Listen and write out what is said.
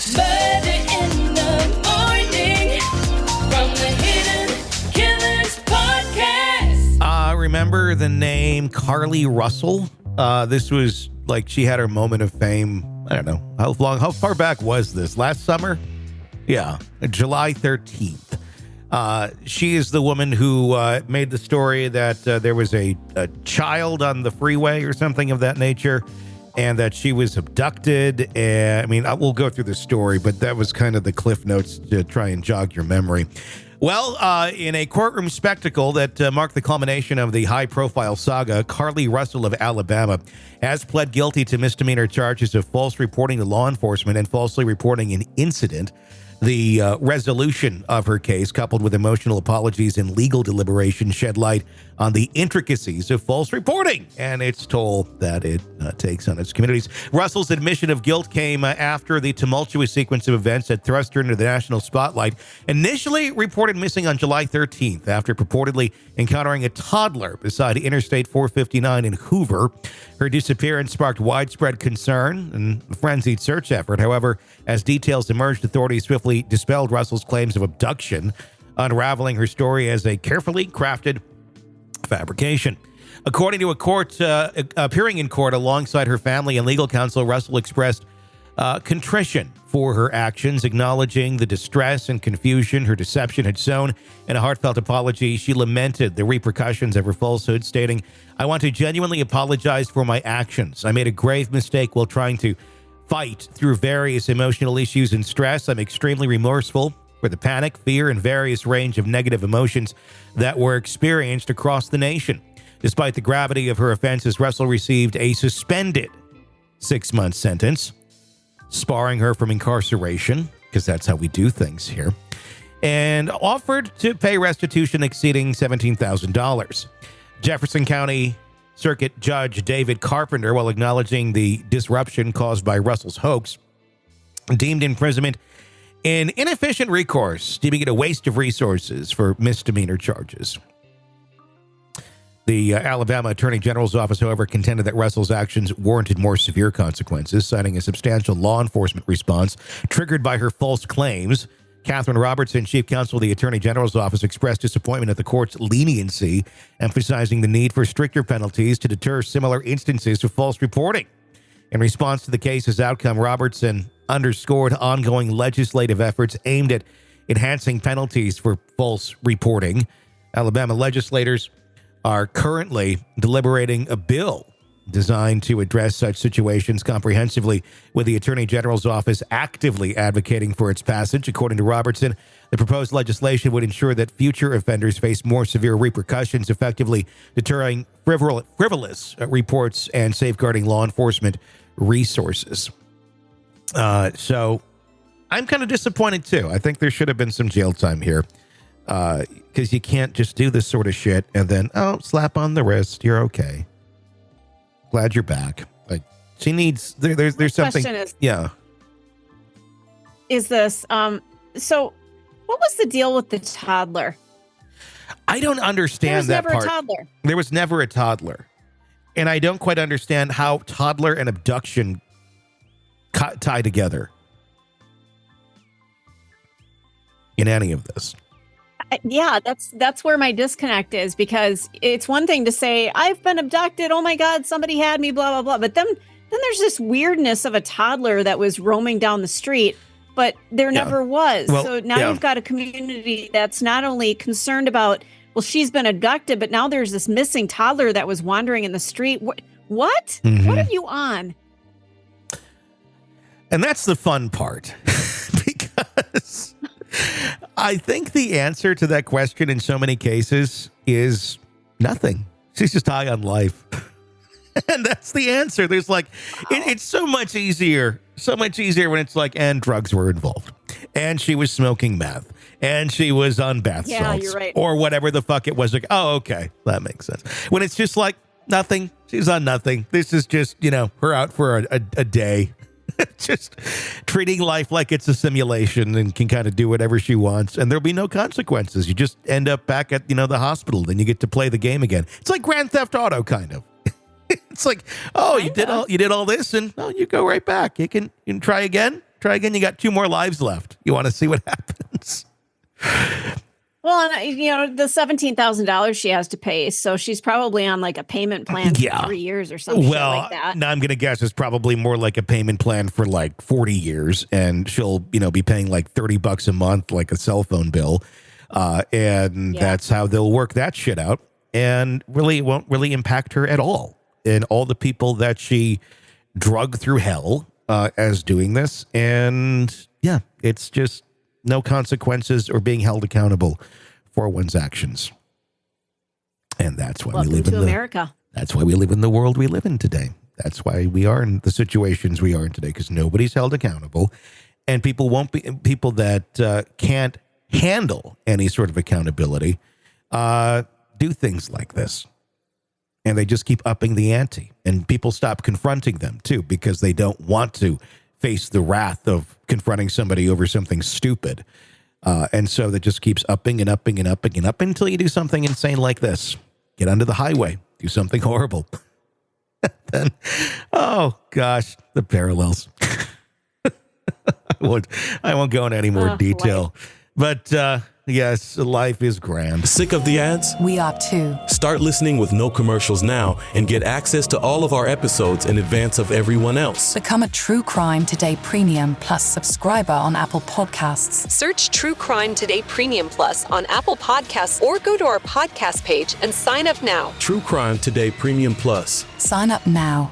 Murder in the morning from the Hidden Killers podcast. Remember the name Carlee Russell? This was like she had her moment of fame. I don't know how far back was this? Last summer? Yeah, July 13th. She is the woman who made the story that there was a child on the freeway or something of that nature, and that she was abducted. And I mean, we'll go through the story, but that was kind of the cliff notes to try and jog your memory. Well, in a courtroom spectacle that marked the culmination of the high-profile saga, Carlee Russell of Alabama has pled guilty to misdemeanor charges of false reporting to law enforcement and falsely reporting an incident. The resolution of her case, coupled with emotional apologies and legal deliberations, shed light on the intricacies of false reporting and its toll that it takes on its communities. Russell's admission of guilt came after the tumultuous sequence of events that thrust her into the national spotlight. Initially reported missing on July 13th after purportedly encountering a toddler beside Interstate 459 in Hoover. Her disappearance sparked widespread concern and a frenzied search effort. However, as details emerged, authorities swiftly dispelled Russell's claims of abduction, unraveling her story as a carefully crafted fabrication. According to a court, appearing in court alongside her family and legal counsel, Russell expressed contrition for her actions, acknowledging the distress and confusion her deception had sown. In a heartfelt apology, she lamented the repercussions of her falsehood, stating, "I want to genuinely apologize for my actions. I made a grave mistake while trying to fight through various emotional issues and stress. I'm extremely remorseful for the panic, fear, and various range of negative emotions that were experienced across the nation." Despite the gravity of her offenses, Russell received a suspended 6-month sentence, sparring her from incarceration, because that's how we do things here, and offered to pay restitution exceeding $17,000. Jefferson County Circuit Judge David Carpenter, while acknowledging the disruption caused by Russell's hoax, deemed imprisonment an inefficient recourse, deeming it a waste of resources for misdemeanor charges. The Alabama Attorney General's office, however, contended that Russell's actions warranted more severe consequences, citing a substantial law enforcement response triggered by her false claims. Catherine Robertson, chief counsel of the Attorney General's office, expressed disappointment at the court's leniency, emphasizing the need for stricter penalties to deter similar instances of false reporting. In response to the case's outcome, Robertson underscored ongoing legislative efforts aimed at enhancing penalties for false reporting. Alabama legislators are currently deliberating a bill designed to address such situations comprehensively, with the Attorney General's office actively advocating for its passage. According to Robertson, the proposed legislation would ensure that future offenders face more severe repercussions, effectively deterring frivolous reports and safeguarding law enforcement resources. So I'm kind of disappointed, too. I think there should have been some jail time here, because you can't just do this sort of shit and then, slap on the wrist, you're okay. Glad you're back. Like, she needs, there's something. Question is, yeah. Is this, so what was the deal with the toddler? I don't understand that part. There was never a toddler. There was never a toddler. And I don't quite understand how toddler and abduction tie together in any of this. Yeah, that's where my disconnect is, because it's one thing to say, I've been abducted. Oh my God, somebody had me, blah, blah, blah. But then there's this weirdness of a toddler that was roaming down the street, but there never was. Well, so now you've got a community that's not only concerned about, well, she's been abducted, but now there's this missing toddler that was wandering in the street. What? Mm-hmm. What are you on? And that's the fun part, because I think the answer to that question in so many cases is nothing. She's just high on life. And that's the answer. There's like, it's so much easier when it's like, and drugs were involved, and she was smoking meth, and she was on bath salts, you're right. or whatever the fuck it was. Like, oh, okay, that makes sense. When it's just like nothing, she's on nothing. This is just, her out for a day. Just treating life like it's a simulation and can kind of do whatever she wants, and there'll be no consequences. You just end up back at, the hospital, then you get to play the game again. It's like Grand Theft Auto, kind of. It's like, you did all this, and you go right back. You can try again. Try again. You got 2 more lives left. You want to see what happens? Well, and the $17,000 she has to pay, so she's probably on like a payment plan for 3 years or something like that. Now I'm going to guess it's probably more like a payment plan for like 40 years, and she'll, be paying like $30 a month, like a cell phone bill, and that's how they'll work that shit out, and really it won't really impact her at all. And all the people that she drug through hell as doing this, and it's just no consequences or being held accountable for one's actions. And that's why we live in America. That's why we live in the world we live in today. That's why we are in the situations we are in today, because nobody's held accountable, and people that can't handle any sort of accountability do things like this. And they just keep upping the ante, and people stop confronting them too, because they don't want to face the wrath of confronting somebody over something stupid. And so that just keeps upping and upping and upping and up until you do something insane like this. Get onto the highway, do something horrible. Then, oh gosh, the parallels. I won't go into any more detail, but yes, life is grand. Sick of the ads? We are too. Start listening with no commercials now and get access to all of our episodes in advance of everyone else. Become a True Crime Today Premium Plus subscriber on Apple Podcasts. Search True Crime Today Premium Plus on Apple Podcasts or go to our podcast page and sign up now. True Crime Today Premium Plus. Sign up now.